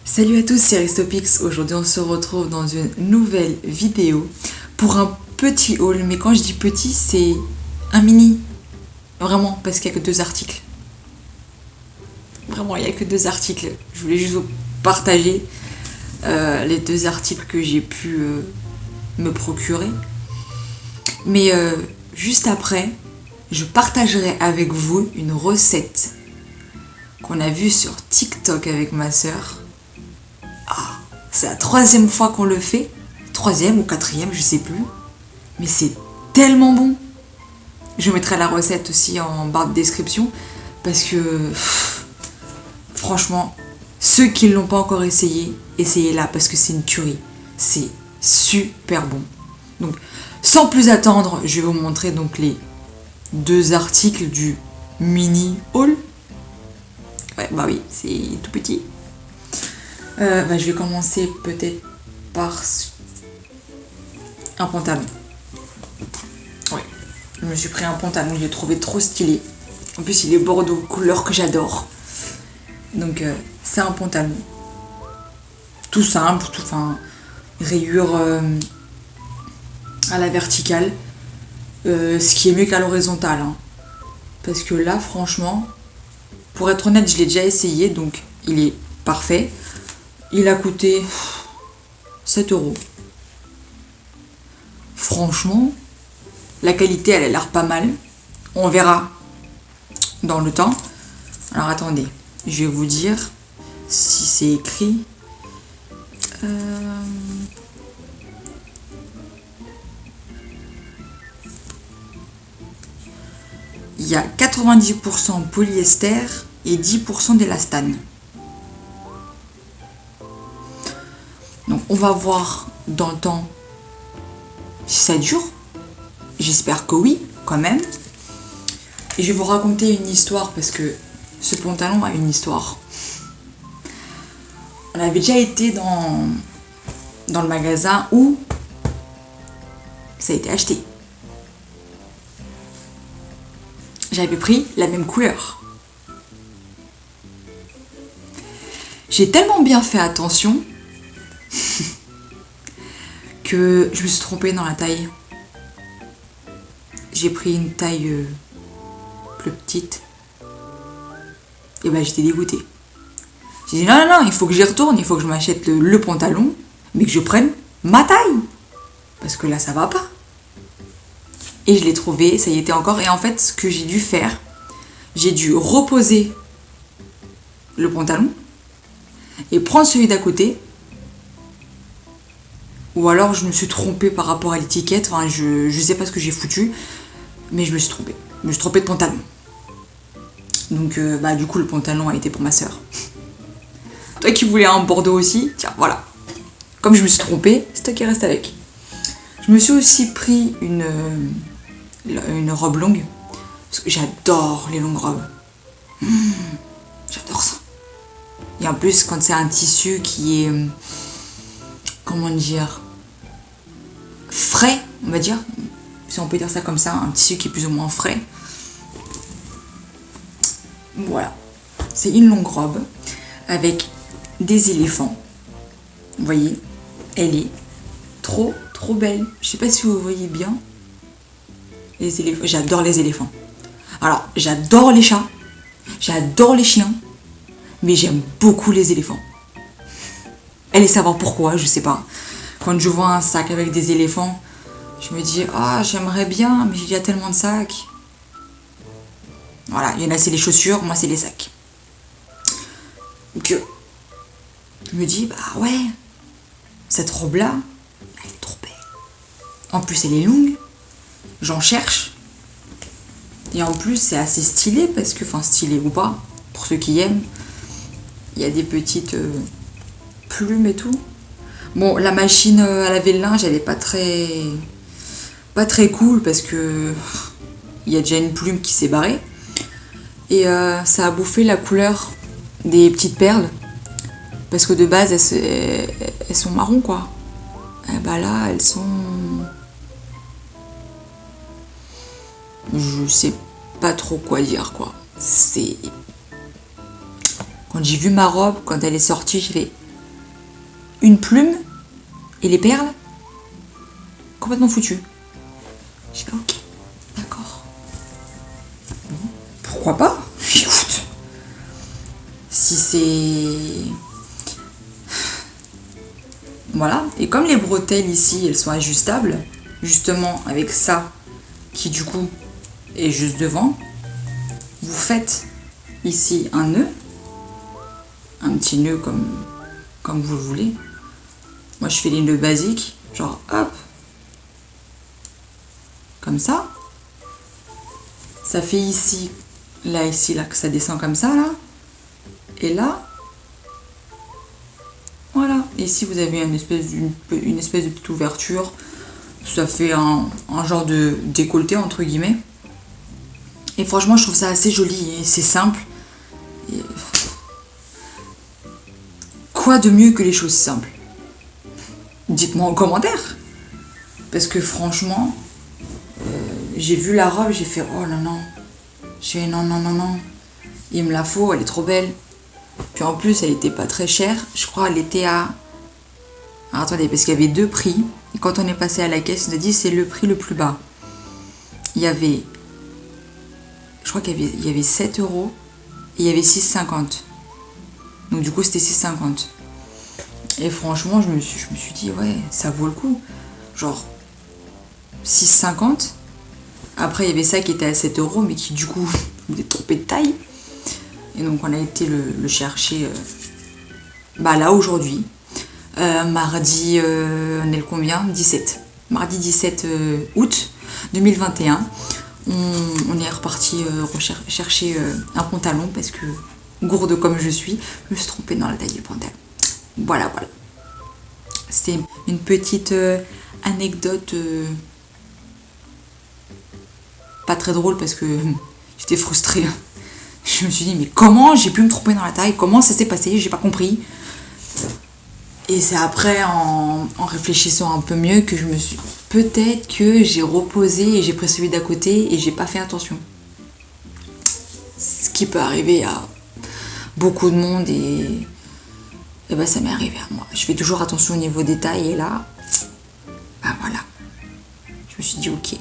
Salut à tous, c'est Aristopix. Aujourd'hui, on se retrouve dans une nouvelle vidéo pour un petit haul. Mais quand je dis petit, c'est un mini. Vraiment, parce qu'il n'y a que 2 articles. Vraiment, il n'y a que 2 articles. Je voulais juste vous partager les 2 articles que j'ai pu me procurer. Mais juste après, je partagerai avec vous une recette qu'on a vue sur TikTok avec ma soeur. C'est la 3e fois qu'on le fait. 3e ou 4e, je sais plus. Mais c'est tellement bon. Je mettrai la recette aussi en barre de description. Parce que, franchement, ceux qui ne l'ont pas encore essayé, essayez-la parce que c'est une tuerie. C'est super bon. Donc, sans plus attendre, je vais vous montrer donc les 2 articles du mini haul. Ouais, bah oui, c'est tout petit. Je vais commencer peut-être par un pantalon. Ouais, je me suis pris un pantalon, je l'ai trouvé trop stylé. En plus, il est bordeaux, couleur que j'adore. Donc, c'est un pantalon. Tout simple, rayure à la verticale. Ce qui est mieux qu'à l'horizontale. Hein. Parce que là, franchement, pour être honnête, je l'ai déjà essayé, donc il est parfait. Il a coûté 7 €. Franchement, la qualité, elle a l'air pas mal. On verra dans le temps. Alors attendez, je vais vous dire si c'est écrit. Il y a 90% polyester et 10% d'élastane. Donc on va voir dans le temps si ça dure. J'espère que oui, quand même. Et je vais vous raconter une histoire parce que ce pantalon a une histoire. On avait déjà été dans le magasin où ça a été acheté. J'avais pris la même couleur. J'ai tellement bien fait attention que je me suis trompée dans la taille. J'ai pris une taille plus petite. Et j'étais dégoûtée. J'ai dit non, il faut que j'y retourne, il faut que je m'achète le pantalon, mais que je prenne ma taille. Parce que là, ça va pas. Et je l'ai trouvé, ça y était encore. Et en fait, ce que j'ai dû faire, j'ai dû reposer le pantalon et prendre celui d'à côté. Ou alors je me suis trompée par rapport à l'étiquette. Enfin, je sais pas ce que j'ai foutu, mais je me suis trompée. Je me suis trompée de pantalon. Donc, du coup, le pantalon a été pour ma soeur. Toi qui voulais un bordeaux aussi, tiens, voilà. Comme je me suis trompée, c'est toi qui reste avec. Je me suis aussi pris une robe longue. Parce que j'adore les longues robes. J'adore ça. Et en plus, quand c'est un tissu qui est... comment dire, frais, on va dire, si on peut dire ça comme ça, un tissu qui est plus ou moins frais. Voilà, c'est une longue robe avec des éléphants. Vous voyez, elle est trop belle. Je sais pas si vous voyez bien. Les éléphants, j'adore les éléphants. Alors, j'adore les chats, j'adore les chiens, mais j'aime beaucoup les éléphants. Allez savoir pourquoi, je sais pas. Quand je vois un sac avec des éléphants, je me dis j'aimerais bien, mais j'ai déjà tellement de sacs. Voilà, il y en a c'est les chaussures, moi c'est les sacs. Donc je me dis ouais, cette robe là, elle est trop belle. En plus elle est longue, j'en cherche. Et en plus c'est assez stylé parce que, stylé ou pas, pour ceux qui aiment, il y a des petites plumes et tout. Bon, la machine à laver le linge, elle est pas très cool parce que il y a déjà une plume qui s'est barrée et ça a bouffé la couleur des petites perles parce que de base elles sont marron quoi. Et là elles sont, je sais pas trop quoi dire quoi. C'est quand j'ai vu ma robe quand elle est sortie, j'ai fait une plume et les perles, complètement foutu. J'ai dit ok, d'accord. Pourquoi pas? Écoute, si c'est... Voilà, et comme les bretelles ici, elles sont ajustables, justement avec ça, qui du coup est juste devant, vous faites ici un nœud, un petit nœud comme vous le voulez. Moi je fais les nœuds basiques, genre hop, comme ça. Ça fait ici, là, que ça descend comme ça, là. Et là, voilà. Et ici vous avez une espèce de petite ouverture. Ça fait un genre de décolleté entre guillemets. Et franchement je trouve ça assez joli et c'est simple. Et... Quoi de mieux que les choses simples? Dites-moi en commentaire. Parce que franchement, j'ai vu la robe, j'ai fait oh là non. J'ai fait non. Il me la faut, elle est trop belle. Puis en plus elle était pas très chère. Je crois elle était à... Alors attendez, parce qu'il y avait deux prix. Et quand on est passé à la caisse, on a dit c'est le prix le plus bas. Il y avait... Je crois qu'il y avait 7 € et il y avait 6,50. Donc du coup c'était 6,50. Et franchement je me suis dit ouais ça vaut le coup. Genre 6,50. Après il y avait ça qui était à 7 € mais qui du coup me trompé de taille. Et donc on a été le chercher là aujourd'hui. Mardi, on est le combien? 17. Mardi 17 août 2021. On est reparti chercher un pantalon parce que, gourde comme je suis, je me suis trompée dans la taille du pantalon. Voilà. C'était une petite anecdote pas très drôle parce que j'étais frustrée. Je me suis dit mais comment j'ai pu me tromper dans la taille? Comment ça s'est passé? J'ai pas compris. Et c'est après, en réfléchissant un peu mieux, que je me suis... Peut-être que j'ai reposé et j'ai pris celui d'à côté et j'ai pas fait attention. Ce qui peut arriver à beaucoup de monde et ça m'est arrivé à moi. Je fais toujours attention au niveau des tailles et là, voilà. Je me suis dit ok.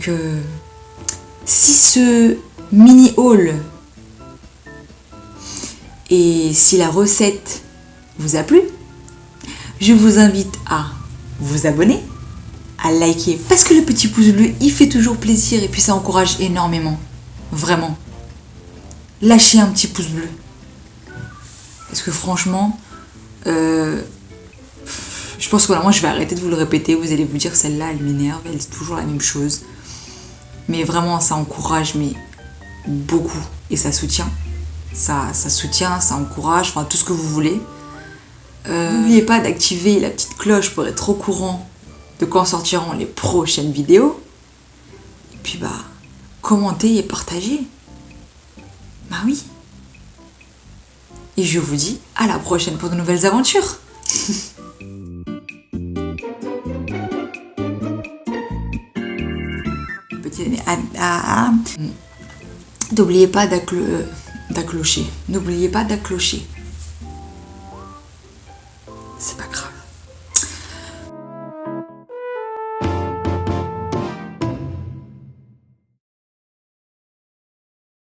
Donc, si ce mini haul et si la recette vous a plu, je vous invite à vous abonner, à liker, parce que le petit pouce bleu, il fait toujours plaisir et puis ça encourage énormément. Vraiment. Lâchez un petit pouce bleu. Parce que franchement, je pense que moi je vais arrêter de vous le répéter. Vous allez vous dire, celle-là, elle m'énerve, elle dit toujours la même chose. Mais vraiment, ça encourage, mais beaucoup. Et ça soutient. Ça soutient, ça encourage, enfin tout ce que vous voulez. N'oubliez pas d'activer la petite cloche pour être au courant de quand sortiront les prochaines vidéos. Et puis commentez et partagez. Bah oui. Et je vous dis à la prochaine pour de nouvelles aventures. N'oubliez pas d'acclocher. N'oubliez pas d'acclocher.